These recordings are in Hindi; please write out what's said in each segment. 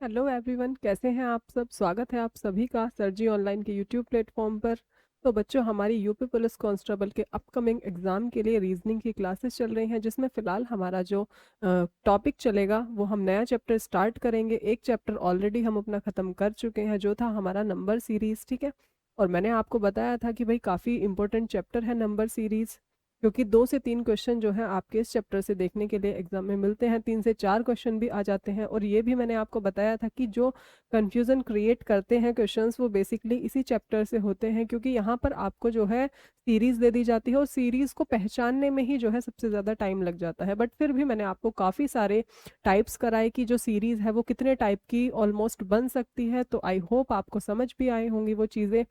हेलो एवरीवन, कैसे हैं आप सब। स्वागत है आप सभी का सर जी ऑनलाइन के यूट्यूब प्लेटफॉर्म पर। तो बच्चों, हमारी यूपी पुलिस कांस्टेबल के अपकमिंग एग्ज़ाम के लिए रीजनिंग की क्लासेस चल रही हैं, जिसमें फ़िलहाल हमारा जो टॉपिक चलेगा वो हम नया चैप्टर स्टार्ट करेंगे। एक चैप्टर ऑलरेडी हम अपना ख़त्म कर चुके हैं, जो था हमारा नंबर सीरीज़। ठीक है, और मैंने आपको बताया था कि भाई काफ़ी इंपॉर्टेंट चैप्टर है नंबर सीरीज़, क्योंकि 2 से 3 क्वेश्चन जो है आपके इस चैप्टर से देखने के लिए एग्जाम में मिलते हैं। 3 से 4 क्वेश्चन भी आ जाते हैं। और ये भी मैंने आपको बताया था कि जो कंफ्यूजन क्रिएट करते हैं क्वेश्चंस, वो बेसिकली इसी चैप्टर से होते हैं, क्योंकि यहाँ पर आपको जो है सीरीज दे दी जाती है और सीरीज को पहचानने में ही जो है सबसे ज़्यादा टाइम लग जाता है। बट फिर भी मैंने आपको काफ़ी सारे टाइप्स कराए कि जो सीरीज है वो कितने टाइप की ऑलमोस्ट बन सकती है। तो आई होप आपको समझ भी आए होंगी वो चीज़ें।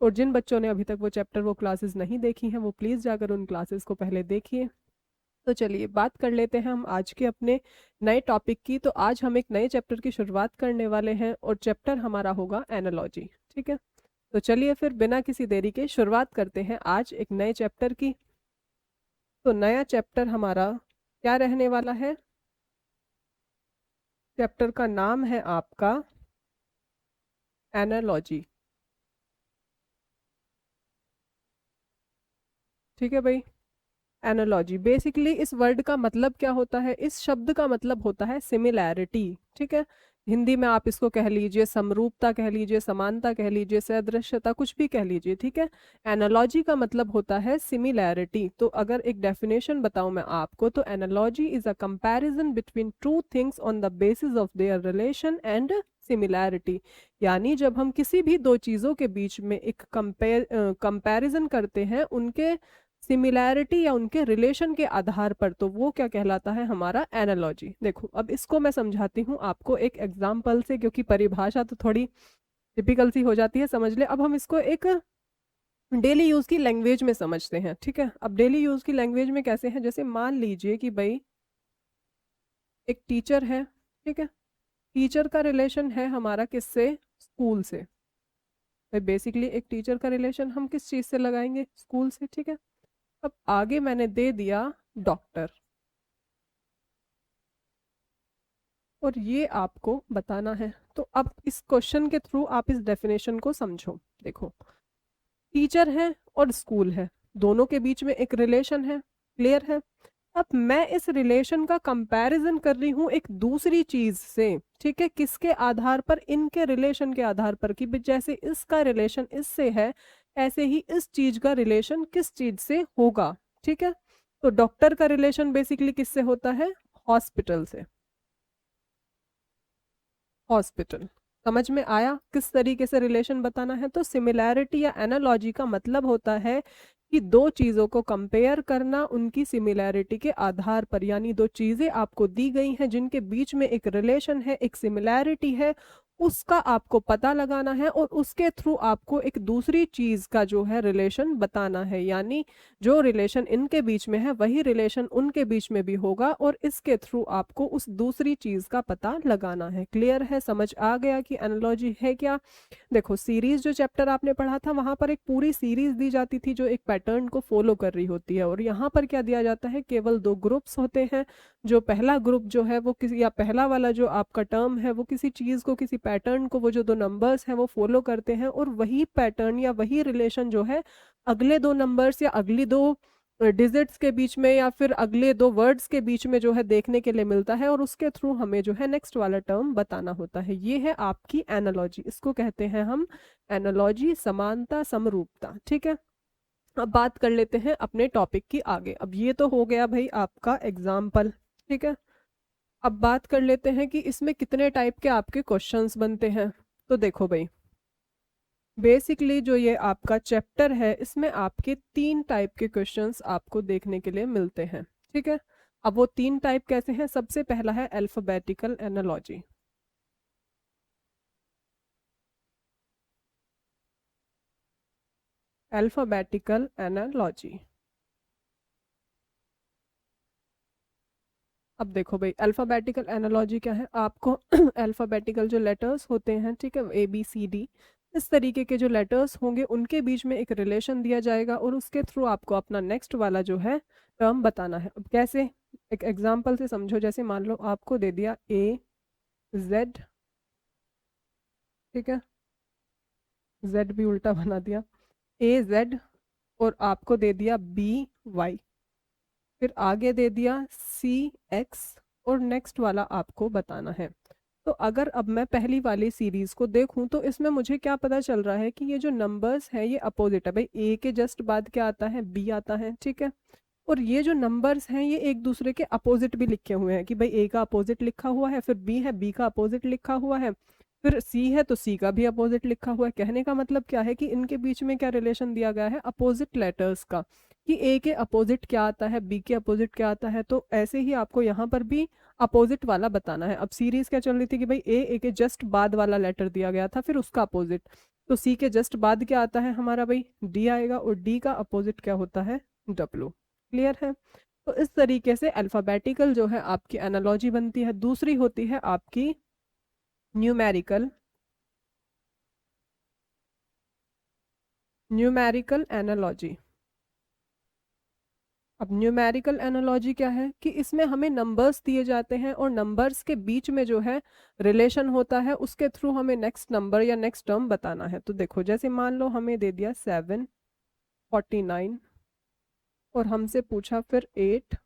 और जिन बच्चों ने अभी तक वो चैप्टर वो क्लासेस नहीं देखी हैं, वो प्लीज़ जाकर उन क्लासेस को पहले देखिए। तो चलिए बात कर लेते हैं हम आज के अपने नए टॉपिक की। तो आज हम एक नए चैप्टर की शुरुआत करने वाले हैं और चैप्टर हमारा होगा एनालॉजी। ठीक है, तो चलिए फिर बिना किसी देरी के शुरुआत करते हैं आज एक नए चैप्टर की। तो नया चैप्टर हमारा क्या रहने वाला है? चैप्टर का नाम है आपका एनालॉजी। ठीक है भाई, एनालॉजी बेसिकली इस वर्ड का मतलब क्या होता है? इस शब्द का मतलब होता है सिमिलैरिटी। ठीक है, हिंदी में आप इसको कह लीजिए समरूपता, कह लीजिए समानता, कह लीजिए सदृश्यता, कुछ भी कह लीजिए। ठीक है, एनालॉजी का मतलब होता है सिमिलैरिटी। तो अगर एक डेफिनेशन बताऊं मैं आपको, तो analogy is a comparison between two things on the basis of their relation and similarity. यानी जब हम किसी भी दो चीज़ों के बीच में एक कंपैरिजन करते हैं उनके सिमिलैरिटी या उनके रिलेशन के आधार पर, तो वो क्या कहलाता है? हमारा एनालॉजी। देखो, अब इसको मैं समझाती हूँ आपको एक एग्जाम्पल से, क्योंकि परिभाषा तो थोड़ी टिपिकल सी हो जाती है, समझ ले। अब हम इसको एक डेली यूज की लैंग्वेज में समझते हैं। ठीक है, अब डेली यूज की लैंग्वेज में कैसे है? जैसे मान लीजिए कि भाई एक टीचर है। ठीक है, टीचर का रिलेशन है हमारा किससे? स्कूल से। भाई बेसिकली एक टीचर का रिलेशन हम किस चीज से लगाएंगे? स्कूल से। ठीक है, अब आगे मैंने दे दिया डॉक्टर, और ये आपको बताना है। तो अब इस क्वेश्चन के थ्रू आप इस डेफिनेशन को समझो। देखो, टीचर है और स्कूल है, दोनों के बीच में एक रिलेशन है। क्लियर है? अब मैं इस रिलेशन का कंपैरिजन कर रही हूँ एक दूसरी चीज से। ठीक है, किसके आधार पर? इनके रिलेशन के आधार पर, कि जैसे इसका रिलेशन इससे है, ऐसे ही इस चीज का रिलेशन किस चीज से होगा। ठीक है, तो डॉक्टर का रिलेशन बेसिकली किससे होता है? हॉस्पिटल से। हॉस्पिटल। समझ में आया किस तरीके से रिलेशन बताना है? तो सिमिलैरिटी या एनालॉजी का मतलब होता है कि दो चीजों को कंपेयर करना उनकी सिमिलैरिटी के आधार पर। यानी दो चीजें आपको दी गई हैं जिनके बीच में एक रिलेशन है, एक सिमिलैरिटी है, उसका आपको पता लगाना है और उसके थ्रू आपको एक दूसरी चीज का जो है रिलेशन बताना है। यानी जो रिलेशन इनके बीच में है वही रिलेशन उनके बीच में भी होगा, और इसके थ्रू आपको उस दूसरी चीज का पता लगाना है। क्लियर है? समझ आ गया कि एनालॉजी है क्या? देखो, सीरीज जो चैप्टर आपने पढ़ा था वहां पर एक पूरी सीरीज दी जाती थी जो एक पैटर्न को फॉलो कर रही होती है, और यहाँ पर क्या दिया जाता है? केवल 2 ग्रुप्स होते हैं। जो पहला ग्रुप जो है वो किसी, या पहला वाला जो आपका टर्म है, वो किसी चीज को, किसी पैटर्न को, वो जो 2 नंबर्स हैं वो फॉलो करते हैं, और वही पैटर्न या वही रिलेशन जो है अगले 2 नंबर्स या अगली 2 डिजिट्स के बीच में या फिर अगले 2 वर्ड्स के बीच में जो है देखने के लिए मिलता है, और उसके थ्रू हमें जो है नेक्स्ट वाला टर्म बताना होता है। ये है आपकी एनालॉजी, इसको कहते हैं हम एनालॉजी, समानता, समरूपता। ठीक है, अब बात कर लेते हैं अपने टॉपिक की आगे। अब ये तो हो गया भाई आपका एग्जाम्पल। ठीक है, अब बात कर लेते हैं कि इसमें कितने टाइप के आपके क्वेश्चंस बनते हैं। तो देखो भाई, बेसिकली जो ये आपका चैप्टर है इसमें आपके 3 टाइप के क्वेश्चंस आपको देखने के लिए मिलते हैं। ठीक है, अब वो 3 टाइप कैसे हैं? सबसे पहला है अल्फाबेटिकल एनालॉजी। Alphabetical analogy. अब देखो भाई, अल्फाबेटिकल एनालॉजी क्या है? आपको अल्फाबेटिकल जो लेटर्स होते हैं, ठीक है, ABCD, इस तरीके के जो लेटर्स होंगे उनके बीच में एक रिलेशन दिया जाएगा, और उसके थ्रू आपको अपना नेक्स्ट वाला जो है टर्म बताना है। अब कैसे? एक एग्जाम्पल से समझो, जैसे मान लो आपको दे दिया AZ, ठीक है, Z भी उल्टा बना दिया, AZ, और आपको दे दिया BY, फिर आगे दे दिया CX, और नेक्स्ट वाला आपको बताना है। तो अगर अब मैं पहली वाली सीरीज को देखूं तो इसमें मुझे क्या पता चल रहा है कि ये जो नंबर्स हैं ये अपोजिट है। भाई ए के जस्ट बाद क्या आता है, बी आता है, ठीक है। और ये जो नंबर्स हैं ये एक दूसरे के अपोजिट भी लिखे हुए हैं कि भाई ए का अपोजिट लिखा हुआ है, फिर बी है, बी का अपोजिट लिखा हुआ है, फिर सी है तो सी का भी अपोजिट लिखा हुआ है। कहने का मतलब क्या है कि इनके बीच में क्या रिलेशन दिया गया है, अपोजिट लेटर्स का, कि ए के अपोजिट क्या आता है, बी के अपोजिट क्या आता है। तो ऐसे ही आपको यहाँ पर भी अपोजिट वाला बताना है। अब सीरीज क्या चल रही थी कि भाई ए के जस्ट बाद वाला लेटर दिया गया था, फिर उसका अपोजिट, तो सी के जस्ट बाद क्या आता है हमारा, भाई डी आएगा, और डी का अपोजिट क्या होता है, डब्ल्यू। क्लियर है। तो इस तरीके से अल्फाबेटिकल जो है आपकी एनालॉजी बनती है। दूसरी होती है आपकी न्यूमेरिकल, न्यूमेरिकल एनालॉजी। अब न्यूमेरिकल एनालॉजी क्या है कि इसमें हमें नंबर्स दिए जाते हैं और नंबर्स के बीच में जो है रिलेशन होता है, उसके थ्रू हमें नेक्स्ट नंबर या नेक्स्ट टर्म बताना है। तो देखो जैसे मान लो हमें दे दिया 749, और हमसे पूछा फिर 8,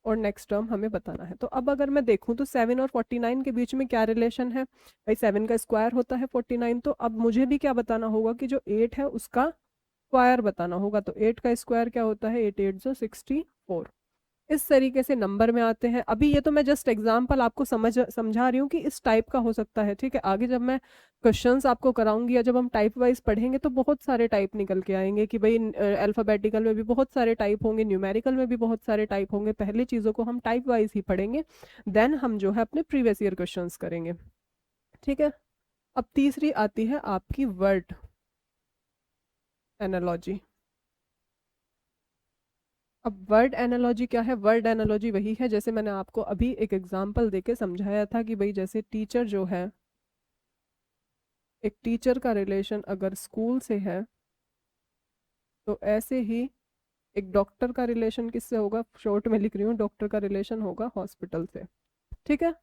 और नेक्स्ट टर्म हमें बताना है। तो अब अगर मैं देखूं तो 7 और 49 के बीच में क्या रिलेशन है, भाई 7 का स्क्वायर होता है 49, तो अब मुझे भी क्या बताना होगा कि जो 8 है उसका स्क्वायर बताना होगा। तो 8 का स्क्वायर क्या होता है, 8 8 जो 64। इस तरीके से नंबर में आते हैं। अभी ये तो मैं जस्ट एग्जांपल आपको समझा रही हूँ कि इस टाइप का हो सकता है, ठीक है। आगे जब मैं क्वेश्चंस आपको कराऊंगी या जब हम टाइप वाइज पढ़ेंगे तो बहुत सारे टाइप निकल के आएंगे कि भाई अल्फाबेटिकल में भी बहुत सारे टाइप होंगे, न्यूमेरिकल में भी बहुत सारे टाइप होंगे। पहले चीज़ों को हम टाइप वाइज ही पढ़ेंगे, देन हम जो है अपने प्रीवियस ईयर क्वेश्चंस करेंगे, ठीक है। अब तीसरी आती है आपकी वर्ड एनालॉजी। अब वर्ड एनालॉजी क्या है, वर्ड एनालॉजी वही है जैसे मैंने आपको अभी एक एग्जांपल देके समझाया था कि भाई जैसे टीचर जो है, एक टीचर का रिलेशन अगर स्कूल से है, तो ऐसे ही एक डॉक्टर का रिलेशन किससे होगा, शॉर्ट में लिख रही हूँ, डॉक्टर का रिलेशन होगा हॉस्पिटल से, ठीक है।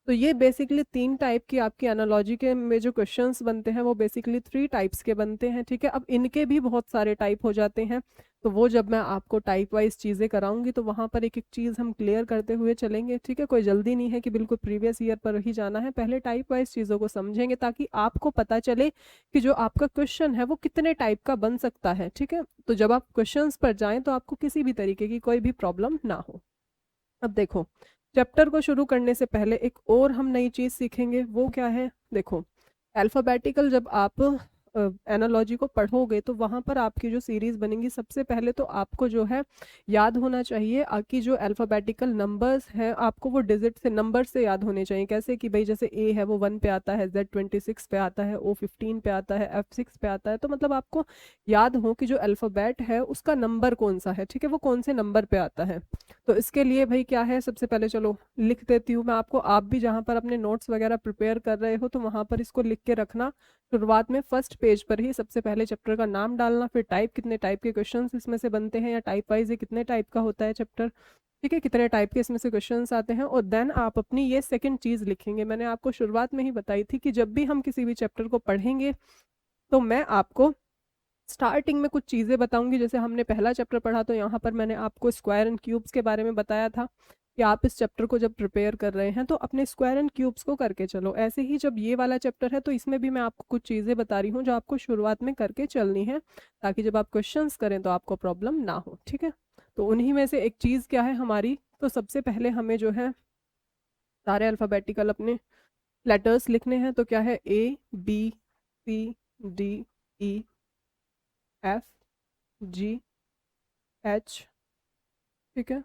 तो ये बेसिकली तीन टाइप की आपकी एनालॉजी के में जो क्वेश्चंस बनते हैं वो बेसिकली 3 टाइप्स के बनते हैं, ठीक है। अब इनके भी बहुत सारे टाइप हो जाते हैं, तो वो जब मैं आपको टाइप वाइज चीज़ें कराऊंगी तो वहाँ पर एक एक चीज़ हम क्लियर करते हुए चलेंगे, ठीक है। कोई जल्दी नहीं है कि बिल्कुल प्रीवियस ईयर पर ही जाना है, पहले टाइप वाइज चीज़ों को समझेंगे ताकि आपको पता चले कि जो आपका क्वेश्चन है वो कितने टाइप का बन सकता है, ठीक है। तो जब आप क्वेश्चंस पर जाएं तो आपको किसी भी तरीके की कोई भी प्रॉब्लम ना हो। अब देखो, चैप्टर को शुरू करने से पहले एक और हम नई चीज सीखेंगे, वो क्या है, देखो अल्फाबेटिकल जब आप एनालॉजी को पढ़ोगे तो वहां पर आपकी जो सीरीज बनेंगी, सबसे पहले तो आपको जो है याद होना चाहिए कि जो अल्फाबेटिकल नंबर्स हैं आपको वो डिजिट से, नंबर से याद होने चाहिए। कैसे कि भाई जैसे ए है वो 1 पे आता है, Z 26 पे आता है, O 15 पे आता है, F 6 पे आता है। तो मतलब आपको याद हो कि जो अल्फाबेट है उसका नंबर कौन सा है, ठीक है, वो कौन से नंबर पे आता है। तो इसके लिए भाई क्या है, सबसे पहले चलो लिख देती हूँ मैं आपको, आप भी जहाँ पर अपने नोट्स वगैरह प्रिपेयर कर रहे हो तो वहाँ पर इसको लिख के रखना। शुरुआत में फर्स्ट पेज पर ही सबसे पहले चैप्टर का नाम डालना, फिर टाइप, कितने टाइप के क्वेश्चंस इसमें से बनते हैं, या टाइप वाइज ये कितने टाइप का होता है चैप्टर, ठीक है, कितने टाइप के इसमें से क्वेश्चंस आते हैं। और देन आप अपनी ये सेकंड चीज़ लिखेंगे। मैंने आपको शुरुआत में ही बताई थी कि जब भी हम किसी भी चैप्टर को पढ़ेंगे तो मैं आपको स्टार्टिंग में कुछ चीज़ें बताऊंगी। जैसे हमने पहला चैप्टर पढ़ा तो यहाँ पर मैंने आपको स्क्वायर एंड क्यूब्स के बारे में बताया था कि आप इस चैप्टर को जब प्रिपेयर कर रहे हैं तो अपने स्क्वायर एंड क्यूब्स को करके चलो। ऐसे ही जब ये वाला चैप्टर है तो इसमें भी मैं आपको कुछ चीज़ें बता रही हूँ जो आपको शुरुआत में करके चलनी है, ताकि जब आप क्वेश्चंस करें तो आपको प्रॉब्लम ना हो, ठीक है। तो उन्हीं में से एक चीज़ क्या है हमारी, तो सबसे पहले हमें जो है सारे अल्फ़ाबेटिकल अपने लेटर्स लिखने हैं। तो क्या है, ABCDEF G H, ठीक है,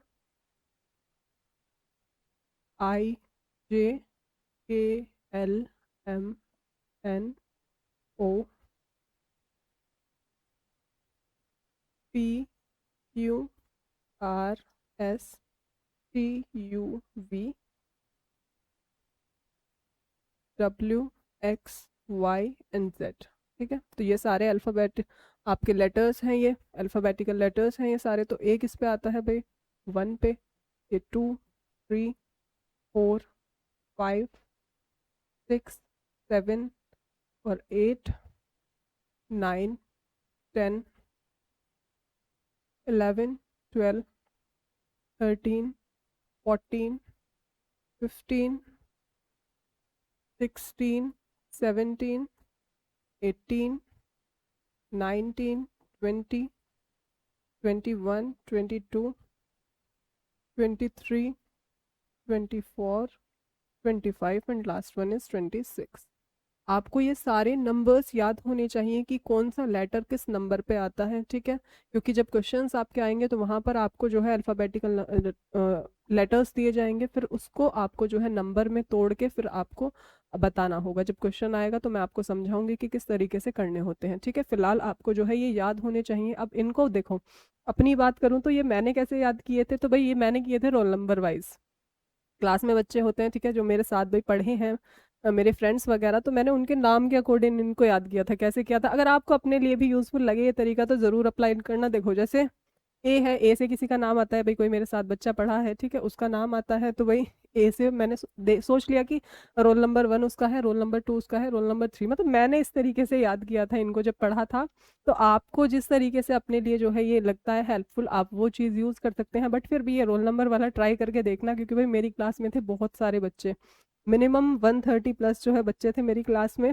IJKLMNO PQRSTUV WXYZ, ठीक है। तो ये सारे अल्फ़ाबेट आपके लेटर्स हैं, ये अल्फ़ाबेटिकल लेटर्स हैं ये सारे। तो एक इस पे आता है भाई 1 पे, ये 2 3 4 5 6 7 और 8 9 10 11 12 13 14 15 16 17 18 19 20 21 22 23 24 25 एंड लास्ट वन इज 26। आपको ये सारे नंबर्स याद होने चाहिए कि कौन सा लेटर किस नंबर पे आता है, ठीक है, क्योंकि जब क्वेश्चंस आपके आएंगे तो वहाँ पर आपको जो है अल्फ़ाबेटिकल लेटर्स दिए जाएंगे, फिर उसको आपको जो है नंबर में तोड़ के फिर आपको बताना होगा। जब क्वेश्चन आएगा तो मैं आपको समझाऊंगी कि किस तरीके से करने होते हैं, ठीक है। फिलहाल आपको जो है ये याद होने चाहिए। अब इनको देखो, अपनी बात करूँ तो ये मैंने कैसे याद किए थे, तो भाई ये मैंने किए थे रोल नंबर वाइज। क्लास में बच्चे होते हैं, ठीक है, जो मेरे साथ भाई पढ़े हैं, मेरे फ्रेंड्स वगैरह, तो मैंने उनके नाम के अकॉर्डिंग इनको याद किया था। कैसे किया था, अगर आपको अपने लिए भी यूजफुल लगे ये तरीका तो ज़रूर अप्लाई करना। देखो जैसे ए है, ए से किसी का नाम आता है, भाई कोई मेरे साथ बच्चा पढ़ा है, ठीक है, उसका नाम आता है, तो भाई ए से मैंने सोच लिया कि रोल नंबर 1 उसका है, रोल नंबर 2 उसका है, रोल नंबर 3, मतलब मैंने इस तरीके से याद किया था इनको जब पढ़ा था। तो आपको जिस तरीके से अपने लिए जो है ये लगता है हेल्पफुल, आप वो चीज़ यूज़ कर सकते हैं, बट फिर भी ये रोल नंबर वाला ट्राई करके देखना, क्योंकि भाई मेरी क्लास में थे बहुत सारे बच्चे, मिनिमम 130 प्लस जो है बच्चे थे मेरी क्लास में।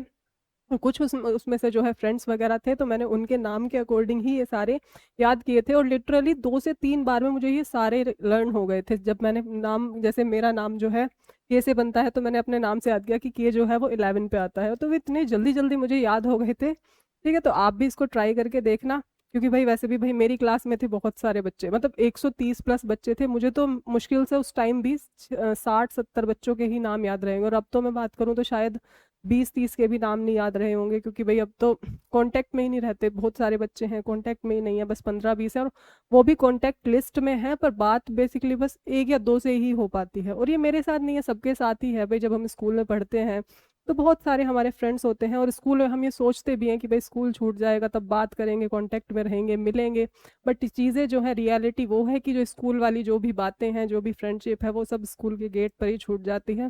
और कुछ उसमें से जो है फ्रेंड्स वगैरह थे, तो मैंने उनके नाम के अकॉर्डिंग ही ये सारे याद किए थे, और लिटरली 2 से 3 बार में मुझे ये सारे लर्न हो गए थे। जब मैंने नाम, जैसे मेरा नाम जो है के से बनता है, तो मैंने अपने नाम से याद किया कि के जो है वो 11 पे आता है, तो वो इतने जल्दी जल्दी मुझे याद हो गए थे, ठीक है। तो आप भी इसको ट्राई करके देखना, क्योंकि भाई वैसे भी भाई मेरी क्लास में थे बहुत सारे बच्चे, मतलब 130 प्लस बच्चे थे। मुझे तो मुश्किल से उस टाइम भी 60-70 बच्चों के ही नाम याद रहेंगे, और अब तो मैं बात करूँ तो शायद 20-30 के भी नाम नहीं याद रहे होंगे, क्योंकि भाई अब तो कांटेक्ट में ही नहीं रहते, बहुत सारे बच्चे हैं कांटेक्ट में ही नहीं है, बस 15-20 है, और वो भी कांटेक्ट लिस्ट में है, पर बात बेसिकली बस 1 या 2 से ही हो पाती है। और ये मेरे साथ नहीं है, सबके साथ ही है भाई। जब हम स्कूल में पढ़ते हैं तो बहुत सारे हमारे फ्रेंड्स होते हैं, और स्कूल में हम ये सोचते भी हैं कि भाई स्कूल छूट जाएगा तब बात करेंगे, कांटेक्ट में रहेंगे, मिलेंगे, बट चीज़ें जो है रियलिटी वो है कि जो स्कूल वाली जो भी बातें हैं, जो भी फ्रेंडशिप है, वो सब स्कूल के गेट पर ही छूट जाती है,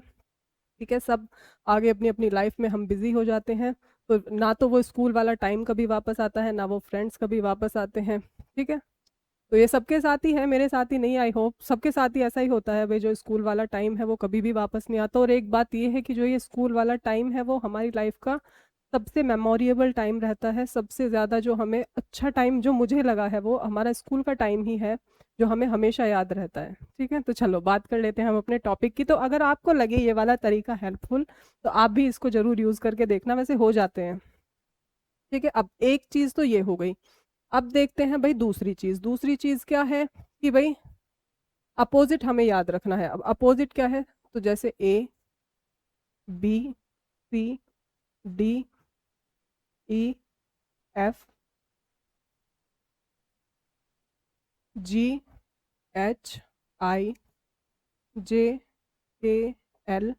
ठीक है। सब आगे अपनी अपनी लाइफ में हम बिजी हो जाते हैं, तो ना तो वो स्कूल वाला टाइम कभी वापस आता है, ना वो फ्रेंड्स कभी वापस आते हैं, ठीक है। तो ये सबके साथ ही है, मेरे साथ ही नहीं, आई होप सबके साथ ही ऐसा ही होता है भाई। जो स्कूल वाला टाइम है वो कभी भी वापस नहीं आता। और एक बात ये है कि जो ये स्कूल वाला टाइम है वो हमारी लाइफ का सबसे मेमोरेबल टाइम रहता है। सबसे ज़्यादा जो हमें अच्छा टाइम जो मुझे लगा है वो हमारा स्कूल का टाइम ही है, जो हमें हमेशा याद रहता है, ठीक है। तो चलो बात कर लेते हैं हम अपने टॉपिक की। तो अगर आपको लगे ये वाला तरीका हेल्पफुल, तो आप भी इसको ज़रूर यूज़ करके देखना, वैसे हो जाते हैं, ठीक है। अब एक चीज़ तो ये हो गई, अब देखते हैं भाई दूसरी चीज़। दूसरी चीज़ क्या है कि भाई अपोजिट हमें याद रखना है। अब अपोजिट क्या है, तो जैसे A B C D E F G H I J K L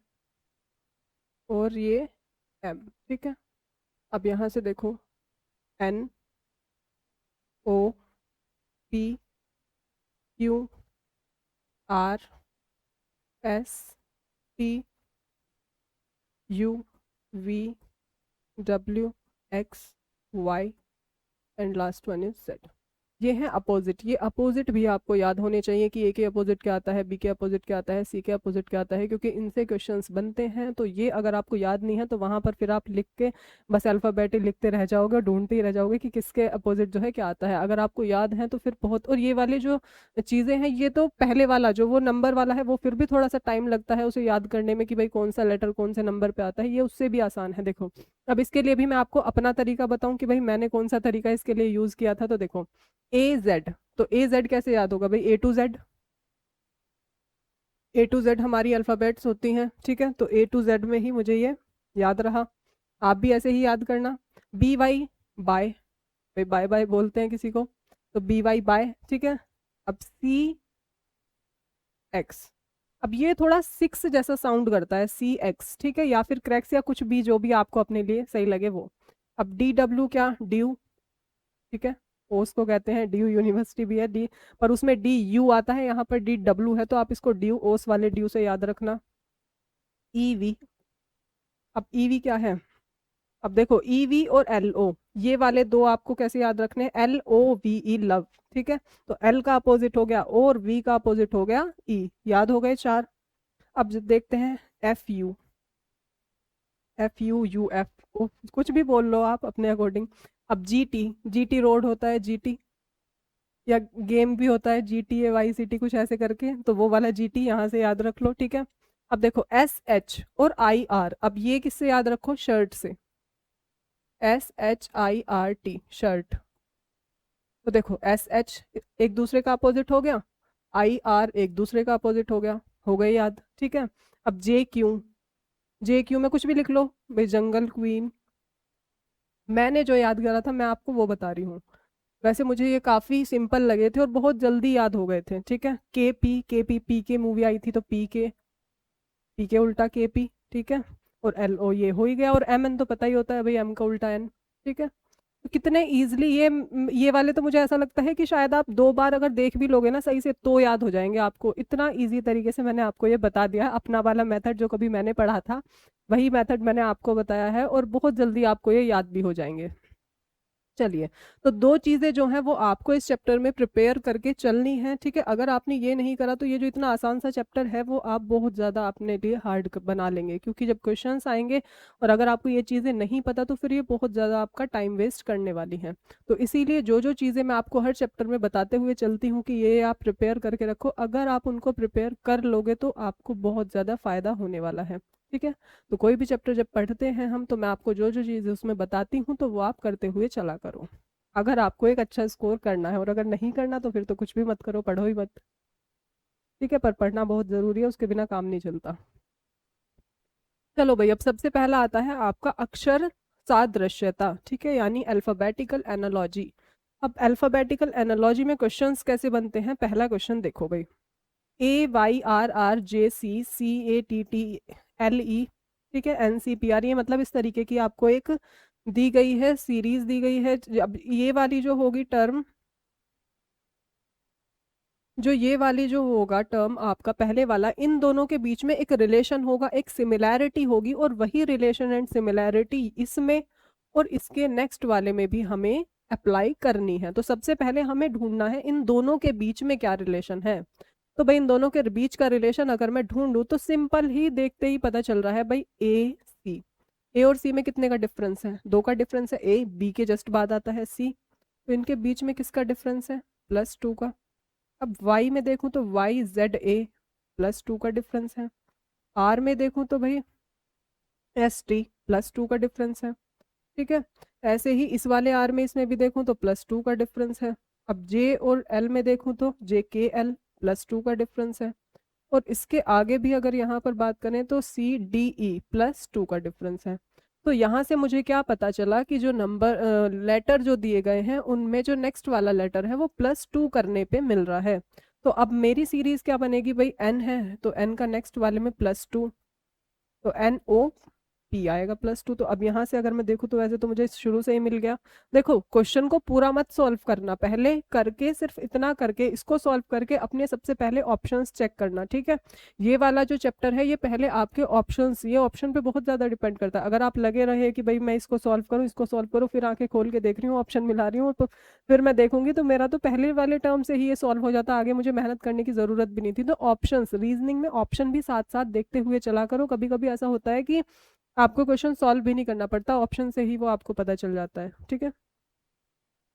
और ये एम, ठीक है। अब यहाँ से देखो, N O P Q R S T U V W X Y and last one is Z. ये है अपोजिट। ये अपोजिट भी आपको याद होने चाहिए कि ए के अपोजिट क्या आता है, बी के अपोजिट क्या आता है, सी के अपोजिट क्या आता है, क्योंकि इनसे क्वेश्चंस बनते हैं। तो ये अगर आपको याद नहीं है तो वहां पर फिर आप लिख के बस अल्फ़ाबेट लिखते रह जाओगे और ढूंढते ही रह जाओगे कि किसके अपोजिट जो है क्या आता है। अगर आपको याद है तो फिर बहुत। और ये वाले जो चीज़ें हैं, ये तो पहले वाला जो वो नंबर वाला है वो फिर भी थोड़ा सा टाइम लगता है उसे याद करने में कि भाई कौन सा लेटर कौन से नंबर पे आता है, ये उससे भी आसान है। देखो अब इसके लिए भी मैं आपको अपना तरीका बताऊं कि भाई मैंने कौन सा तरीका इसके लिए यूज़ किया था। तो देखो ए जेड, तो ए जेड कैसे याद होगा भाई, A to Z, A to Z हमारी अल्फ़ाबेट्स होती हैं, ठीक है। तो ए टू जेड में ही मुझे ये याद रहा। आप भी ऐसे ही याद करना। बी वाई बाय, भाई बाय बाय बोलते हैं किसी को, तो बी वाई बाय, ठीक है। अब सी एक्स, अब ये थोड़ा 6 जैसा साउंड करता है, सी एक्स, ठीक है, या फिर क्रैक्स या कुछ भी जो भी आपको अपने लिए सही लगे वो। अब डी डब्ल्यू क्या, ड्यू, ठीक है। ओस को कहते हैं, ड्यू यूनिवर्सिटी भी है डी, पर उसमें डी यू आता है, यहाँ पर डी डब्ल्यू है, तो आप इसको ड्यू ओस वाले ड्यू से याद रखना। ईवी, अब ईवी क्या है, अब देखो ईवी और एल ओ, ये वाले दो आपको कैसे याद रखने हैं, L O V E love, ठीक है, तो एल का अपोजिट हो गया और वी का अपोजिट हो गया ई, याद हो गए चार। अब देखते हैं F U, F U U F O, कुछ भी बोल लो आप अपने अकॉर्डिंग। अब G T, G T road होता है जी टी, या गेम भी होता है G T A Y C T कुछ ऐसे करके, तो वो वाला जी टी यहाँ से याद रख लो, ठीक है। अब देखो एस एच और आई आर, अब ये किससे याद रखो, शर्ट से, S H I R T shirt, तो देखो एस एच एक दूसरे का अपोजिट हो गया, आई आर एक दूसरे का अपोजिट हो गए याद, ठीक है। अब जे क्यू, जे क्यू में कुछ भी लिख लो भाई, जंगल क्वीन, मैंने जो याद करा था मैं आपको वो बता रही हूँ, वैसे मुझे ये काफ़ी सिंपल लगे थे और बहुत जल्दी याद हो गए थे, ठीक है। के पी, पी के मूवी आई थी तो पी के उल्टा के पी, ठीक है, और एल ओ ये हो ही गया, और एम एन तो पता ही होता है भाई, एम का उल्टा एन, ठीक है। तो कितने इजीली ये वाले तो मुझे ऐसा लगता है कि शायद आप दो बार अगर देख भी लोगे ना सही से तो याद हो जाएंगे आपको, इतना इजी तरीके से मैंने आपको ये बता दिया है, अपना वाला मेथड जो कभी मैंने पढ़ा था वही मेथड मैंने आपको बताया है, और बहुत जल्दी आपको ये याद भी हो जाएंगे। चलिए, तो दो चीज़ें जो हैं वो आपको इस चैप्टर में प्रिपेयर करके चलनी है, ठीक है। अगर आपने ये नहीं करा तो ये जो इतना आसान सा चैप्टर है वो आप बहुत ज़्यादा अपने लिए हार्ड बना लेंगे, क्योंकि जब क्वेश्चंस आएंगे और अगर आपको ये चीज़ें नहीं पता तो फिर ये बहुत ज़्यादा आपका टाइम वेस्ट करने वाली हैं। तो इसीलिए जो जो चीज़ें मैं आपको हर चैप्टर में बताते हुए चलती हूँ कि ये आप प्रिपेयर करके रखो, अगर आप उनको प्रिपेयर कर लोगे तो आपको बहुत ज़्यादा फ़ायदा होने वाला है, ठीक है। तो कोई भी चैप्टर जब पढ़ते हैं हम, तो मैं आपको जो जो चीज़ें उसमें बताती हूँ तो वो आप करते हुए चला करो, अगर आपको एक अच्छा स्कोर करना है, और अगर नहीं करना तो फिर तो कुछ भी मत करो, पढ़ो ही मत, ठीक है। पर पढ़ना बहुत ज़रूरी है, उसके बिना काम नहीं चलता। चलो भाई, अब सबसे पहला आता है आपका अक्षर सादृश्यता, ठीक है, यानी अल्फ़ाबेटिकल एनालॉजी। अब अल्फ़ाबेटिकल एनालॉजी में क्वेश्चंस कैसे बनते हैं, पहला क्वेश्चन देखो भाई, A Y R R J C C A T T L E, ठीक है, एन सी पी आर, ये मतलब इस तरीके की आपको एक दी गई है, सीरीज दी गई है। अब ये वाली जो होगी टर्म, जो ये वाली जो होगा टर्म आपका पहले वाला, इन दोनों के बीच में एक रिलेशन होगा, एक सिमिलैरिटी होगी, और वही रिलेशन एंड सिमिलैरिटी इसमें और इसके नेक्स्ट वाले में भी हमें अप्लाई करनी है। तो सबसे पहले हमें ढूंढना है इन दोनों के बीच में क्या रिलेशन है। तो भाई इन दोनों के बीच का रिलेशन अगर मैं ढूंढूं तो सिंपल ही देखते ही पता चल रहा है भाई, ए सी, ए और सी में कितने का डिफरेंस है, दो का डिफरेंस है, ए बी के जस्ट बाद आता है सी, तो इनके बीच में किसका डिफरेंस है, +2 का। अब y में देखूं तो y z a, +2 का डिफरेंस है। r में देखूं तो भाई एस टी, +2 का डिफरेंस है, ठीक है। ऐसे ही इस वाले r में इसमें भी देखूं तो +2 का डिफरेंस है। अब j और l में देखूं तो जे के एल, +2 का डिफरेंस है। और इसके आगे भी अगर यहाँ पर बात करें तो सी डी ई, +2 का डिफरेंस है। तो यहाँ से मुझे क्या पता चला कि जो नंबर लेटर जो दिए गए हैं उनमें जो नेक्स्ट वाला लेटर है वो +2 करने पे मिल रहा है। तो अब मेरी सीरीज क्या बनेगी भाई, एन है तो एन का नेक्स्ट वाले में +2, तो एन ओ पी आएगा +2। तो अब यहाँ से अगर मैं देखूँ तो वैसे तो मुझे शुरू से ही मिल गया। देखो क्वेश्चन को पूरा मत सॉल्व करना, पहले करके सिर्फ इतना करके इसको सॉल्व करके अपने सबसे पहले ऑप्शंस चेक करना, ठीक है। ये वाला जो चैप्टर है ये पहले आपके ऑप्शंस, ये ऑप्शन पे बहुत ज़्यादा डिपेंड करता है। अगर आप लगे रहे कि भाई मैं इसको सॉल्व करूँ इसको सॉल्व करूँ, फिर आके खोल के देख रही हूँ ऑप्शन मिला रही हूँ, तो फिर मैं देखूंगी तो मेरा तो पहले वाले टर्म से ही ये सॉल्व हो जाता, आगे मुझे मेहनत करने की ज़रूरत भी नहीं थी। तो ऑप्शंस, रीजनिंग में ऑप्शन भी साथ साथ देखते हुए चला करो, कभी कभी ऐसा होता है कि आपको क्वेश्चन सॉल्व भी नहीं करना पड़ता, ऑप्शन से ही वो आपको पता चल जाता है, ठीक है।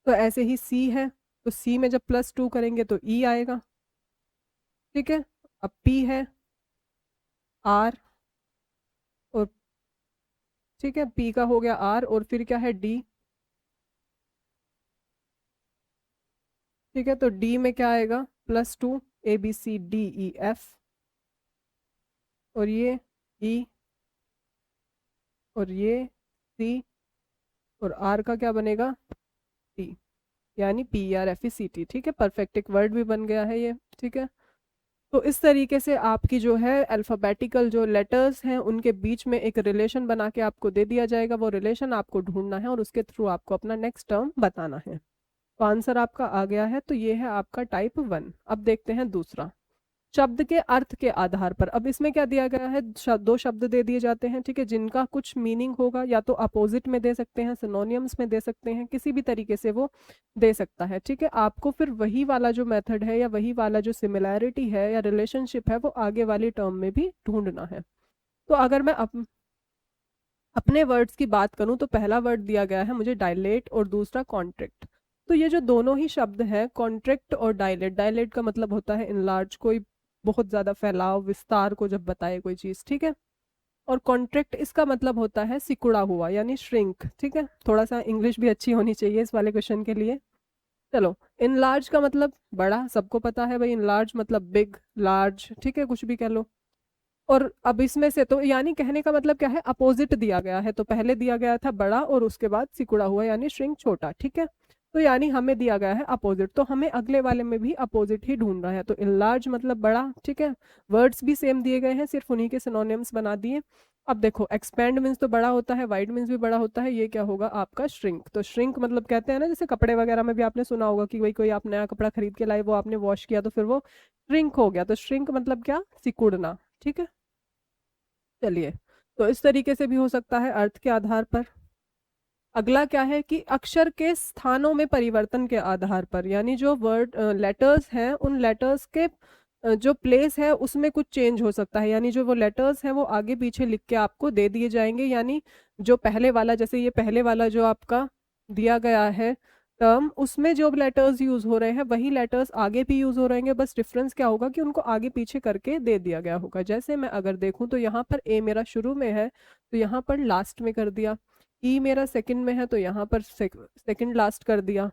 तो ऐसे ही सी है, तो सी में जब +2 करेंगे तो ई आएगा, ठीक है। अब पी है, आर, और ठीक है पी का हो गया आर, और फिर क्या है डी, ठीक है। तो डी में क्या आएगा, +2, A B C D E F, और ये ई, और ये सी, और आर का क्या बनेगा, टी, यानी PRFECT, ठीक है। परफेक्ट एक वर्ड भी बन गया है ये, ठीक है। तो इस तरीके से आपकी जो है अल्फ़ाबेटिकल जो लेटर्स हैं उनके बीच में एक रिलेशन बना के आपको दे दिया जाएगा, वो रिलेशन आपको ढूंढना है और उसके थ्रू आपको अपना नेक्स्ट टर्म बताना है। तो आंसर आपका आ गया है। तो ये है आपका टाइप 1। अब देखते हैं दूसरा, शब्द के अर्थ के आधार पर। अब इसमें क्या दिया गया है, दो शब्द दे दिए जाते हैं, ठीक है, जिनका कुछ मीनिंग होगा, या तो अपोजिट में दे सकते हैं, सिनोनियम्स में दे सकते हैं, किसी भी तरीके से वो दे सकता है, ठीक है। आपको फिर वही वाला जो मेथड है या वही वाला जो सिमिलैरिटी है या रिलेशनशिप है वो आगे वाली टर्म में भी ढूंढना है। तो अगर मैं अपने वर्ड्स की बात करूं तो पहला वर्ड दिया गया है मुझे डायलेट और दूसरा कॉन्ट्रैक्ट। तो ये जो दोनों ही शब्द हैं, कॉन्ट्रैक्ट और डायलेट, डायलेट का मतलब होता है इनलार्ज, कोई बहुत ज्यादा फैलाव, विस्तार को जब बताए कोई चीज, ठीक है। और कॉन्ट्रैक्ट इसका मतलब होता है सिकुड़ा हुआ यानी श्रिंक, ठीक है। थोड़ा सा इंग्लिश भी अच्छी होनी चाहिए इस वाले क्वेश्चन के लिए। चलो, इनलार्ज का मतलब बड़ा, सबको पता है भाई, इनलार्ज मतलब बिग, लार्ज, ठीक है, कुछ भी कह लो। और अब इसमें से तो यानी कहने का मतलब क्या है, अपोजिट दिया गया है। तो पहले दिया गया था बड़ा और उसके बाद सिकुड़ा हुआ यानी श्रिंक, छोटा, ठीक है। तो यानी हमें दिया गया है अपोजिट, तो हमें अगले वाले में भी अपोजिट ही ढूंढना है। तो इनलार्ज मतलब बड़ा, ठीक है। वर्ड्स भी सेम दिए गए हैं, सिर्फ उन्हीं के सिनोनिम्स बना दिए। अब देखो, एक्सपैंड मीन्स तो बड़ा होता है, वाइड मीन्स भी बड़ा होता है, ये क्या होगा आपका श्रिंक। तो श्रिंक मतलब कहते हैं ना, जैसे कपड़े वगैरह में भी आपने सुना होगा कि भाई कोई आप नया कपड़ा खरीद के लाए, वो आपने वॉश किया तो फिर वो श्रिंक हो गया। तो श्रिंक मतलब क्या, सिकुड़ना, ठीक है। चलिए, तो इस तरीके से भी हो सकता है अर्थ के आधार पर। अगला क्या है कि अक्षर के स्थानों में परिवर्तन के आधार पर, यानी जो वर्ड लेटर्स हैं उन लेटर्स के जो प्लेस है उसमें कुछ चेंज हो सकता है, यानी जो वो लेटर्स हैं वो आगे पीछे लिख के आपको दे दिए जाएंगे। यानी जो पहले वाला, जैसे ये पहले वाला जो आपका दिया गया है टर्म, उसमें जो लेटर्स यूज हो रहे हैं वही लेटर्स आगे भी यूज हो रहेंगे, बस डिफरेंस क्या होगा कि उनको आगे पीछे करके दे दिया गया होगा। जैसे मैं अगर देखूं तो यहाँ पर ए मेरा शुरू में है तो यहाँ पर लास्ट में कर दिया, ई मेरा सेकंड में है तो यहाँ पर सेकंड लास्ट कर दिया,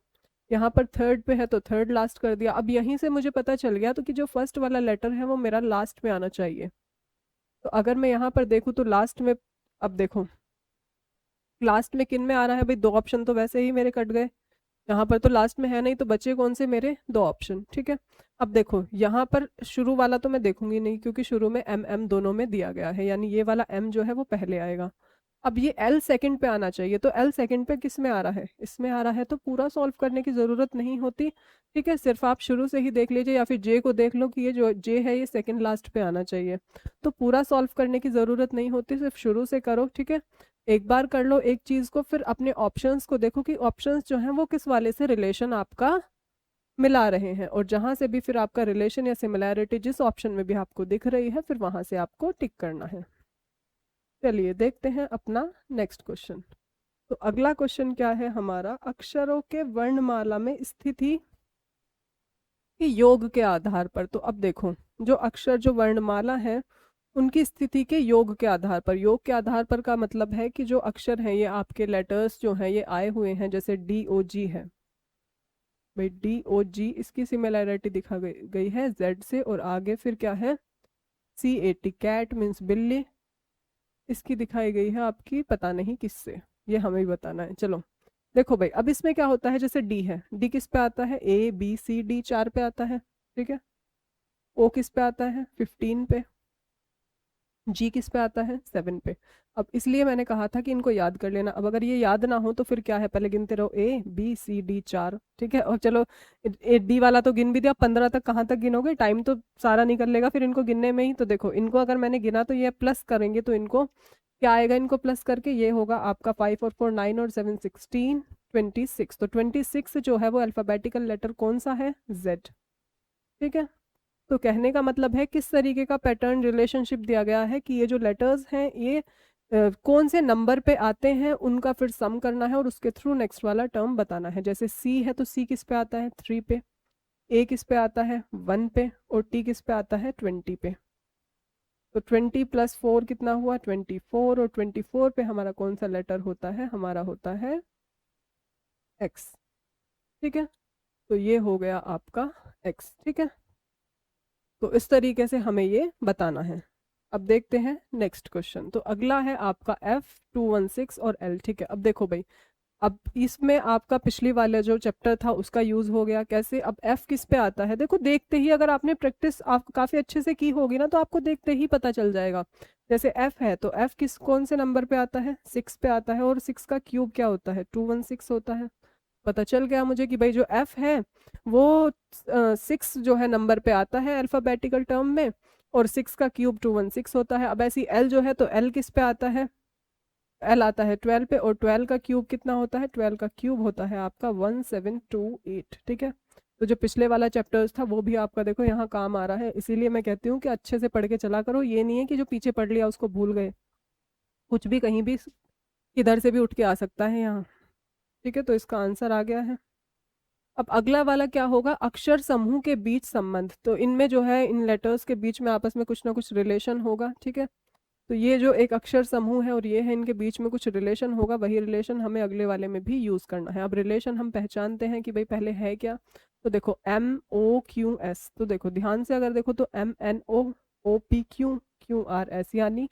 यहाँ पर थर्ड पे है तो थर्ड लास्ट कर दिया। अब यहीं से मुझे पता चल गया तो कि जो फर्स्ट वाला लेटर है वो मेरा लास्ट में आना चाहिए। तो अगर मैं यहाँ पर देखूँ तो लास्ट में, अब देखो लास्ट में किन में आ रहा है भाई, दो ऑप्शन तो वैसे ही मेरे कट गए, यहाँ पर तो लास्ट में है नहीं, तो बचे कौन से मेरे, दो ऑप्शन, ठीक है। अब देखो यहाँ पर शुरू वाला तो मैं देखूंगी नहीं क्योंकि शुरू में एम एम दोनों में दिया गया है, यानी ये वाला एम जो है वो पहले आएगा। अब ये एल सेकंड पे आना चाहिए, तो एल सेकंड पे किस में आ रहा है, इसमें आ रहा है, तो पूरा सॉल्व करने की जरूरत नहीं होती, ठीक है। सिर्फ आप शुरू से ही देख लीजिए या फिर जे को देख लो कि ये जो जे है ये सेकंड लास्ट पे आना चाहिए। तो पूरा सॉल्व करने की जरूरत नहीं होती, सिर्फ शुरू से करो, ठीक है। एक बार कर लो एक चीज को, फिर अपने ऑप्शंस को देखो कि ऑप्शंस जो हैं वो किस वाले से रिलेशन आपका मिला रहे हैं, और जहां से भी फिर आपका रिलेशन या सिमिलैरिटी जिस ऑप्शन में भी आपको दिख रही है फिर वहां से आपको टिक करना है। चलिए देखते हैं अपना नेक्स्ट क्वेश्चन। तो अगला क्वेश्चन क्या है हमारा, अक्षरों के वर्णमाला में स्थिति के योग के आधार पर। तो अब देखो, जो अक्षर जो वर्णमाला है उनकी स्थिति के योग के आधार पर, योग के आधार पर का मतलब है कि जो अक्षर हैं ये आपके लेटर्स जो हैं ये आए हुए हैं, जैसे डी ओ जी है भाई, डी ओ जी इसकी सिमिलैरिटी दिखा गई है जेड से, और आगे फिर क्या है, सी ए टी, कैट मीन्स बिल्ली, इसकी दिखाई गई है आपकी पता नहीं किससे, ये हमें ही बताना है। चलो देखो भाई, अब इसमें क्या होता है, जैसे डी है, डी किस पे आता है, ए बी सी डी चार पे आता है, ठीक है। ओ किस पे आता है, 15 पे। जी किस पे आता है, 7 पे। अब इसलिए मैंने कहा था कि इनको याद कर लेना। अब अगर ये याद ना हो तो फिर क्या है, पहले गिनते रहो, ए बी सी डी चार, ठीक है। और चलो डी वाला तो गिन भी दिया, 15 तक कहाँ तक गिनोगे, टाइम तो सारा निकल लेगा फिर इनको गिनने में ही। तो देखो इनको अगर मैंने गिना तो ये प्लस करेंगे तो इनको क्या आएगा, इनको प्लस करके ये होगा आपका 5 और 4 9 और 7 16 26। तो 26 जो है वो अल्फाबेटिकल लेटर कौन सा है, जेड, ठीक है। तो कहने का मतलब है किस तरीके का पैटर्न रिलेशनशिप दिया गया है कि ये जो लेटर्स हैं ये कौन से नंबर पे आते हैं उनका फिर सम करना है और उसके थ्रू नेक्स्ट वाला टर्म बताना है। जैसे सी है तो सी किस पे आता है, 3 पे, ए किस पे आता है, 1 पे, और टी किस पे आता है, 20 पे। तो 20 + 4 कितना हुआ, 24, और 24 पे हमारा कौन सा लेटर होता है, हमारा होता है एक्स, ठीक है। तो ये हो गया आपका एक्स, ठीक है। तो इस तरीके से हमें ये बताना है। अब देखते हैं नेक्स्ट क्वेश्चन। तो अगला है आपका F216 और L, ठीक है। अब देखो भाई, अब इसमें आपका पिछली वाला जो चैप्टर था उसका यूज हो गया, कैसे, अब F किस पे आता है, देखो देखते ही, अगर आपने प्रैक्टिस आप काफी अच्छे से की होगी ना तो आपको देखते ही पता चल जाएगा। जैसे F है तो F किस कौन से नंबर पे आता है, 6 पे आता है, और 6 का क्यूब क्या होता है, 216 होता है। पता चल गया मुझे कि भाई जो एफ है वो 6 जो है नंबर पे आता है अल्फ़ाबेटिकल टर्म में, और 6 का क्यूब 216 होता है। अब ऐसी एल जो है, तो एल किस पे आता है, एल आता है 12 पे, और 12 का क्यूब कितना होता है, 12 का क्यूब होता है आपका 1728। ठीक है, तो जो पिछले वाला चैप्टर्स था वो भी आपका देखो यहाँ काम आ रहा है। इसीलिए मैं कहती हूँ कि अच्छे से पढ़ के चला करो, ये नहीं है कि जो पीछे पढ़ लिया उसको भूल गए, कुछ भी कहीं भी किधर से भी उठ के आ सकता है यहाँ। ठीक है, तो इसका आंसर आ गया है। अब अगला वाला क्या होगा, अक्षर समूह के बीच संबंध। तो इनमें जो है, इन लेटर्स के बीच में आपस में कुछ ना कुछ रिलेशन होगा। ठीक है, तो ये जो एक अक्षर समूह है और ये है, इनके बीच में कुछ रिलेशन होगा, वही रिलेशन हमें अगले वाले में भी यूज करना है। अब रिलेशन हम पहचानते हैं कि भाई पहले है क्या। तो देखो MOQS, तो देखो ध्यान से अगर देखो तो MNO OPQ QRS, यानी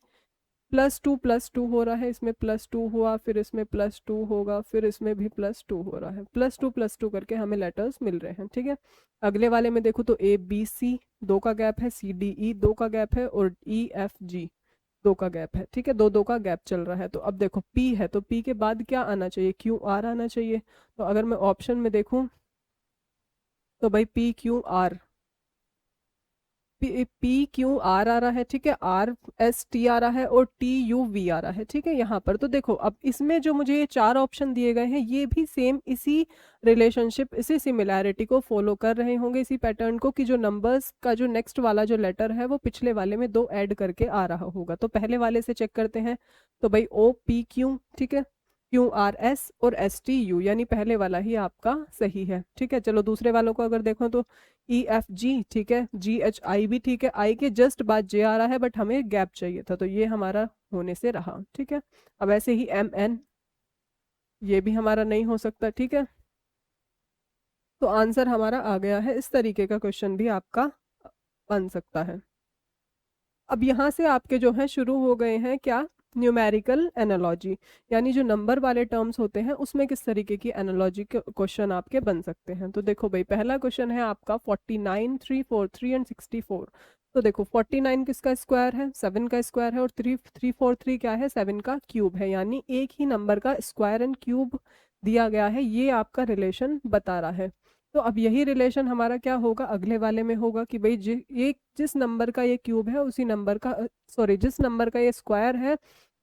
+2 +2 हो रहा है, इसमें +2 हुआ, फिर इसमें +2 होगा, फिर इसमें भी +2 हो रहा है, +2 +2 करके हमें लेटर्स मिल रहे हैं। ठीक है, अगले वाले में देखो तो ABC 2 का गैप है, CDE 2 का गैप है, और EFG 2 का गैप है। ठीक है, 2 2 का गैप चल रहा है। तो अब देखो P है, तो P के बाद क्या आना चाहिए, QR आना चाहिए। तो अगर मैं ऑप्शन में देखूं तो भाई PQR, PQR आ रहा है। ठीक है, RST आ रहा है, और TUV आ रहा है। ठीक है, यहाँ पर तो देखो, अब इसमें जो मुझे ये 4 ऑप्शन दिए गए हैं, ये भी सेम इसी रिलेशनशिप, इसी सिमिलैरिटी को फॉलो कर रहे होंगे, इसी पैटर्न को, कि जो नंबर्स का जो नेक्स्ट वाला जो लेटर है वो पिछले वाले में 2 ऐड करके आ रहा होगा। तो पहले वाले से चेक करते हैं। तो भाई OPQ, ठीक है, QRS और STU, यानी पहले वाला ही आपका सही है। ठीक है, चलो दूसरे वालों को अगर देखो तो EFG, ठीक है, GHI भी ठीक है, आई के जस्ट बाद J आ रहा है, बट हमें गैप चाहिए था, तो ये हमारा होने से रहा। ठीक है, अब ऐसे ही MN, ये भी हमारा नहीं हो सकता। ठीक है, तो आंसर हमारा आ गया है। इस तरीके का क्वेश्चन भी आपका बन सकता है। अब यहाँ से आपके जो है शुरू हो गए हैं क्या, न्यूमेरिकल एनालॉजी, यानी जो नंबर वाले टर्म्स होते हैं उसमें किस तरीके की एनालॉजी के क्वेश्चन आपके बन सकते हैं। तो देखो भाई, पहला क्वेश्चन है आपका 49 343 एंड 64। तो देखो 49 किसका स्क्वायर है, 7 का स्क्वायर है, और 343 क्या है, 7 का क्यूब है, यानी एक ही नंबर का स्क्वायर एंड क्यूब दिया गया है, ये आपका रिलेशन बता रहा है। तो अब यही रिलेशन हमारा क्या होगा, अगले वाले में होगा कि भाई ये जिस नंबर का ये क्यूब है उसी नंबर का, सॉरी, जिस नंबर का ये स्क्वायर है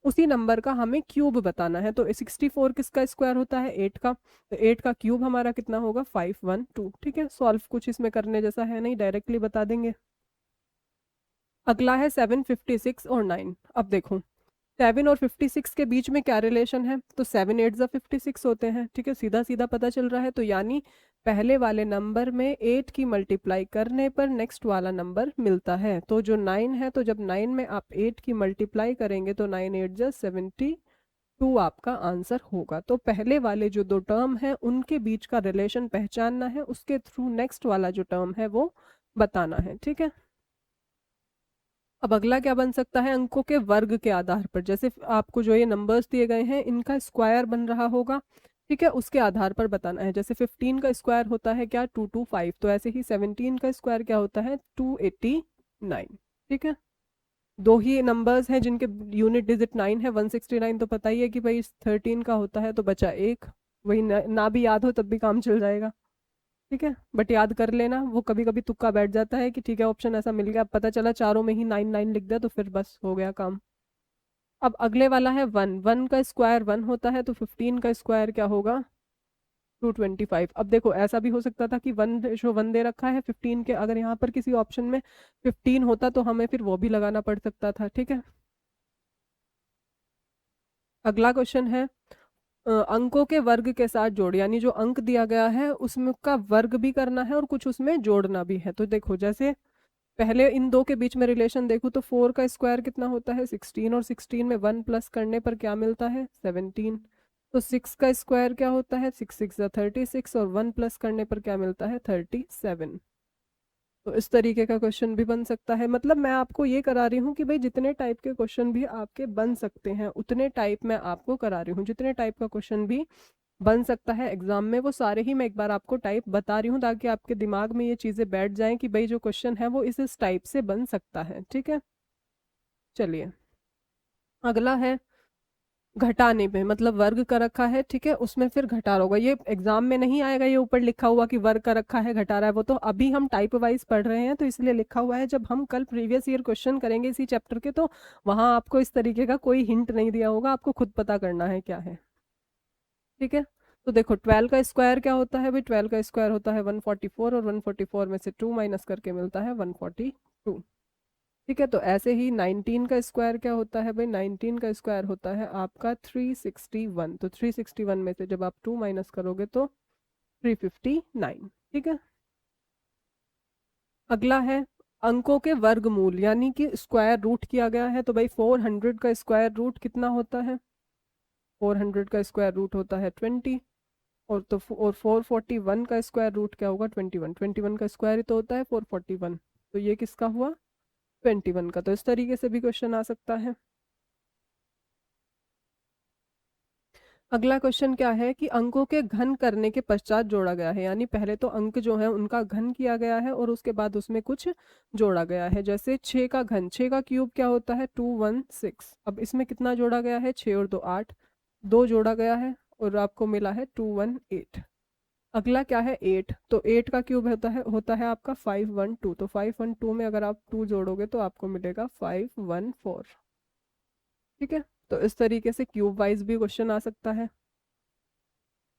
उसी नंबर का हमें क्यूब बताना है। तो 64 किसका स्क्वायर होता है, 8 का, तो 8 का क्यूब हमारा कितना होगा, 512। ठीक है, सॉल्व कुछ इसमें करने जैसा है नहीं, डायरेक्टली बता देंगे। अगला है 756 और 9। अब देखो 7 और 56 के बीच में क्या रिलेशन है, तो 7 8 56 होते हैं। ठीक है, सीधा सीधा पता चल रहा है। तो यानी पहले वाले नंबर में 8 की मल्टीप्लाई करने पर नेक्स्ट वाला नंबर मिलता है। तो जो 9 है, तो जब 9 में आप 8 की मल्टीप्लाई करेंगे तो 9 8 72 आपका आंसर होगा। तो पहले वाले जो दो टर्म है उनके बीच का रिलेशन पहचानना है, उसके थ्रू नेक्स्ट वाला जो टर्म है वो बताना है। ठीक है, अब अगला क्या बन सकता है, अंकों के वर्ग के आधार पर, जैसे आपको जो ये नंबर्स दिए गए हैं इनका स्क्वायर बन रहा होगा। ठीक है, उसके आधार पर बताना है। जैसे 15 का स्क्वायर होता है क्या, 225, तो ऐसे ही 17 का स्क्वायर क्या होता है, 289। ठीक है, दो ही नंबर्स हैं जिनके यूनिट डिजिट 9 है, 169 तो पता ही है कि भाई 13 का होता है, तो बचा एक। वही ना भी याद हो तब भी काम चल जाएगा। ठीक है, बट याद कर लेना, वो कभी कभी तुक्का बैठ जाता है कि ठीक है ऑप्शन ऐसा मिल गया, अब पता चला चारों में ही 9 9 लिख दिया, तो फिर बस हो गया काम। अब अगले वाला है 1, 1 का स्क्वायर 1 होता है, तो 15 का स्क्वायर क्या होगा, 225। अब देखो ऐसा भी हो सकता था कि 1:1 दे रखा है 15 के, अगर यहाँ पर किसी ऑप्शन में 15 होता तो हमें फिर वो भी लगाना पड़ सकता था। ठीक है, अगला क्वेश्चन है अंकों के वर्ग के साथ जोड़, यानी जो अंक दिया गया है उसमें का वर्ग भी करना है और कुछ उसमें जोड़ना भी है। तो देखो जैसे पहले इन दो के बीच में रिलेशन देखूँ तो 4 का स्क्वायर कितना होता है, 16, और 16 में 1 प्लस करने पर क्या मिलता है, 17। तो 6 का स्क्वायर क्या होता है, 6 6 36, और 1 प्लस करने पर क्या मिलता है, 37। तो इस तरीके का क्वेश्चन भी बन सकता है। मतलब मैं आपको ये करा रही हूँ कि भाई जितने टाइप के क्वेश्चन भी आपके बन सकते हैं उतने टाइप मैं आपको करा रही हूँ, जितने टाइप का क्वेश्चन भी बन सकता है एग्जाम में वो सारे ही मैं एक बार आपको टाइप बता रही हूँ, ताकि आपके दिमाग में ये चीज़ें बैठ जाएं कि भाई जो क्वेश्चन है वो इस टाइप से बन सकता है। ठीक है, चलिए अगला है घटाने पे, मतलब वर्ग कर रखा है, ठीक है, उसमें फिर घटा रहा होगा। ये एग्जाम में नहीं आएगा ये ऊपर लिखा हुआ कि वर्ग कर रखा है घटा रहा है, वो तो अभी हम टाइप वाइज पढ़ रहे हैं तो इसलिए लिखा हुआ है। जब हम कल प्रीवियस ईयर क्वेश्चन करेंगे इसी चैप्टर के तो वहां आपको इस तरीके का कोई हिंट नहीं दिया होगा, आपको खुद पता करना है क्या है, ठीक है। तो देखो 12 का स्क्वायर क्या होता है भाई, 12 का स्क्वायर होता है 144, और 144 में से 2 माइनस करके मिलता है 142, ठीक है। तो ऐसे ही 19 का स्क्वायर क्या होता है भाई, 19 का स्क्वायर होता है आपका 361, तो 361 में से जब आप 2 माइनस करोगे तो 359, ठीक है। अगला है अंकों के वर्गमूल, यानी कि स्क्वायर रूट किया गया है, तो भाई 400 का स्क्वायर रूट कितना होता है, 400 का स्क्वायर रूट होता है 20, और तो और 441 का स्क्वायर रूट क्या होगा, 21, 21 का स्क्वायर ही तो होता है 441, तो ये किसका हुआ, 21 का। तो इस तरीके से भी क्वेश्चन आ सकता है। अगला क्वेश्चन क्या है कि अंकों के घन करने के पश्चात जोड़ा गया है, यानी पहले तो अंक जो है उनका घन किया गया है और उसके बाद उसमें कुछ जोड़ा गया है। जैसे 6 का घन, 6 का क्यूब क्या होता है 216, अब इसमें कितना जोड़ा गया है, 6 और 2 8, 2 जोड़ा गया है और आपको मिला है 218। अगला क्या है 8, तो 8 का क्यूब होता है आपका 512, तो 512 में अगर आप 2 जोड़ोगे तो आपको मिलेगा 514, ठीक है। तो इस तरीके से क्यूब वाइज भी क्वेश्चन आ सकता है।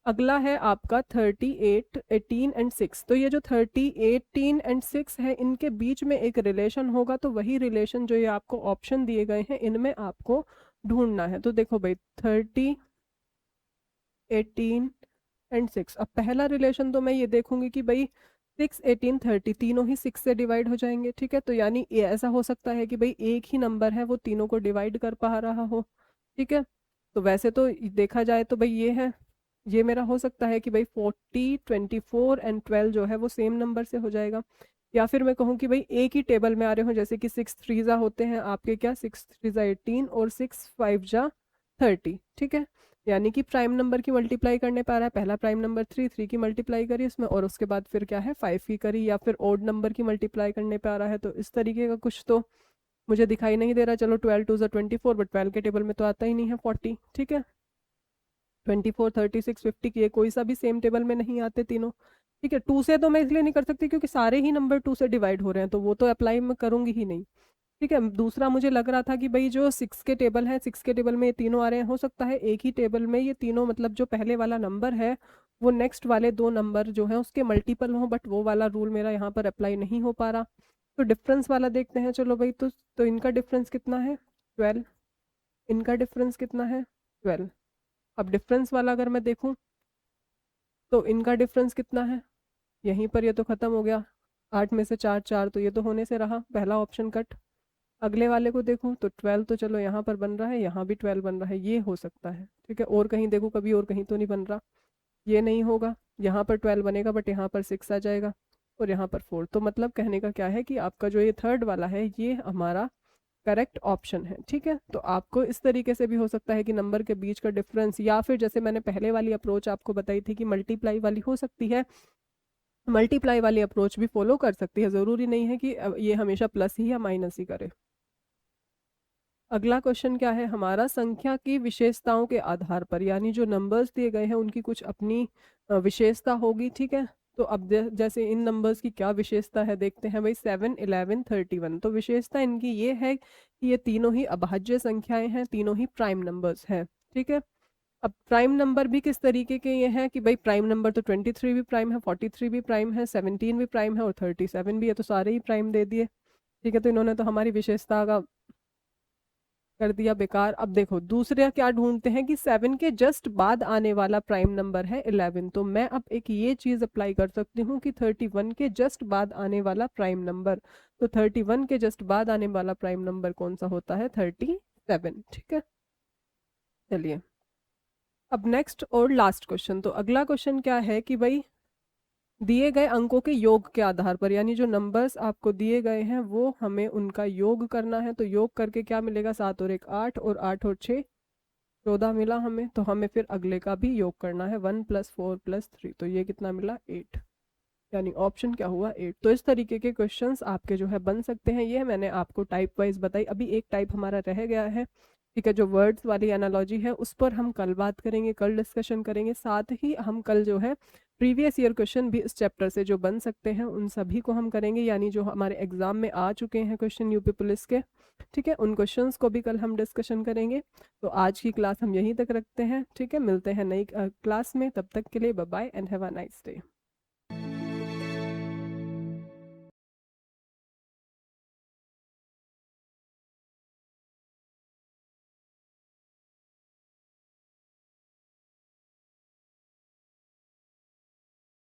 अगला है आपका 38, 18 एंड 6, तो ये जो 30, 18 एंड 6 है इनके बीच में एक रिलेशन होगा, तो वही रिलेशन जो ये आपको ऑप्शन दिए गए हैं इनमें आपको ढूंढना है। तो देखो भाई 30, 18 एंड 6, अब पहला रिलेशन तो मैं ये देखूंगी कि भाई 6, 18, 30 तीनों ही 6 से डिवाइड हो जाएंगे, ठीक है। तो यानी ये ऐसा हो सकता है कि भाई एक ही नंबर है वो तीनों को डिवाइड कर पा रहा हो, ठीक है। तो वैसे तो देखा जाए तो भाई ये है, ये मेरा हो सकता है कि भाई 40, 24 एंड 12 जो है वो सेम नंबर से हो जाएगा। या फिर मैं कहूँ कि भाई एक ही टेबल में आ रहे हो, जैसे कि 6 थ्रीजा होते हैं आपके, क्या 6 थ्रीजा 18 और 6 फाइव जा 30, ठीक है। यानी कि प्राइम नंबर की मल्टीप्लाई करने पा रहा है, पहला प्राइम नंबर 3 की मल्टीप्लाई करी उसमें, और उसके बाद फिर क्या है 5 की करी, या फिर ओड नंबर की मल्टीप्लाई करने पे आ रहा है। तो इस तरीके का कुछ तो मुझे दिखाई नहीं दे रहा। चलो 12 2 24, बट 12 के टेबल में तो आता ही नहीं है 40, ठीक है। 24, 36, 50 की कोई सा भी सेम टेबल में नहीं आते तीनों, ठीक है। 2 से तो मैं इसलिए नहीं कर सकती क्योंकि सारे ही नंबर 2 से डिवाइड हो रहे हैं, तो वो तो अप्लाई मैं करूंगी ही नहीं, ठीक है। दूसरा मुझे लग रहा था कि भाई जो 6 के टेबल है, 6 के टेबल में ये तीनों आ रहे हैं, हो सकता है एक ही टेबल में ये तीनों, मतलब जो पहले वाला नंबर है वो नेक्स्ट वाले दो नंबर जो है उसके मल्टीपल हो, बट वो वाला रूल मेरा यहाँ पर अप्लाई नहीं हो पा रहा। तो डिफरेंस वाला देखते हैं, चलो भाई। तो इनका डिफरेंस कितना है 12, इनका डिफरेंस कितना है 12। अब डिफरेंस वाला अगर मैं देखूं तो इनका डिफरेंस कितना है, यहीं पर ये तो खत्म हो गया, 8 में से 4 4, तो ये तो होने से रहा पहला ऑप्शन कट। अगले वाले को देखूं तो 12 तो चलो यहाँ पर बन रहा है, यहाँ भी 12 बन रहा है, ये हो सकता है, ठीक है। और कहीं देखूं कभी, और कहीं तो नहीं बन रहा, ये नहीं होगा, यहाँ पर 12 बनेगा बट यहाँ पर 6 आ जाएगा, और यहाँ पर 4। तो मतलब कहने का क्या है कि आपका जो ये थर्ड वाला है ये हमारा करेक्ट ऑप्शन है, ठीक है। तो आपको इस तरीके से भी हो सकता है कि नंबर के बीच का डिफरेंस, या फिर जैसे मैंने पहले वाली अप्रोच आपको बताई थी कि मल्टीप्लाई वाली हो सकती है, मल्टीप्लाई वाली अप्रोच भी फॉलो कर सकती है, ज़रूरी नहीं है कि ये हमेशा प्लस ही या माइनस ही करे। अगला क्वेश्चन क्या है हमारा, संख्या की विशेषताओं के आधार पर, यानी जो नंबर्स दिए गए हैं उनकी कुछ अपनी विशेषता होगी, ठीक है। तो अब जैसे इन नंबर्स की क्या विशेषता है देखते हैं भाई, 7, 11, 31। तो विशेषता इनकी ये है कि ये तीनों ही अभाज्य संख्याएं हैं, तीनों ही प्राइम नंबर्स हैं, ठीक है। अब प्राइम नंबर भी किस तरीके के ये हैं कि भाई प्राइम नंबर तो 23 भी प्राइम है, 43 भी प्राइम है, 17 भी प्राइम है और 37 भी है, तो सारे ही प्राइम दे दिए, ठीक है। तो इन्होंने तो हमारी विशेषता का कर दिया बेकार। अब देखो दूसरे क्या ढूंढते हैं कि 7 के जस्ट बाद आने वाला प्राइम नंबर है 11, तो मैं अब एक ये चीज अप्लाई कर सकती हूँ कि 31 के जस्ट बाद आने वाला प्राइम नंबर, तो 31 के जस्ट बाद आने वाला प्राइम नंबर कौन सा होता है 37, ठीक है। चलिए अब नेक्स्ट और लास्ट क्वेश्चन, तो अगला क्वेश्चन क्या है कि भाई दिए गए अंकों के योग के आधार पर, यानी जो नंबर्स आपको दिए गए हैं वो हमें उनका योग करना है। तो योग करके क्या मिलेगा, 7 और 1 8, और 8 और 6 14 मिला हमें। तो हमें फिर अगले का भी योग करना है, 1 + 4 + 3, तो ये कितना मिला 8, यानी ऑप्शन क्या हुआ 8। तो इस तरीके के क्वेश्चंस आपके जो है बन सकते हैं, ये मैंने आपको टाइप वाइज बताई। अभी एक टाइप हमारा रह गया है ठीक है, जो वर्ड्स वाली एनालॉजी है उस पर हम कल बात करेंगे, कल डिस्कशन करेंगे। साथ ही हम कल जो है प्रीवियस ईयर क्वेश्चन भी इस चैप्टर से जो बन सकते हैं उन सभी को हम करेंगे, यानी जो हमारे एग्जाम में आ चुके हैं क्वेश्चन यूपी पुलिस के, ठीक है, उन क्वेश्चंस को भी कल हम डिस्कशन करेंगे। तो आज की क्लास हम यहीं तक रखते हैं, ठीक है, मिलते हैं नई क्लास में, तब तक के लिए bye bye and have a nice day.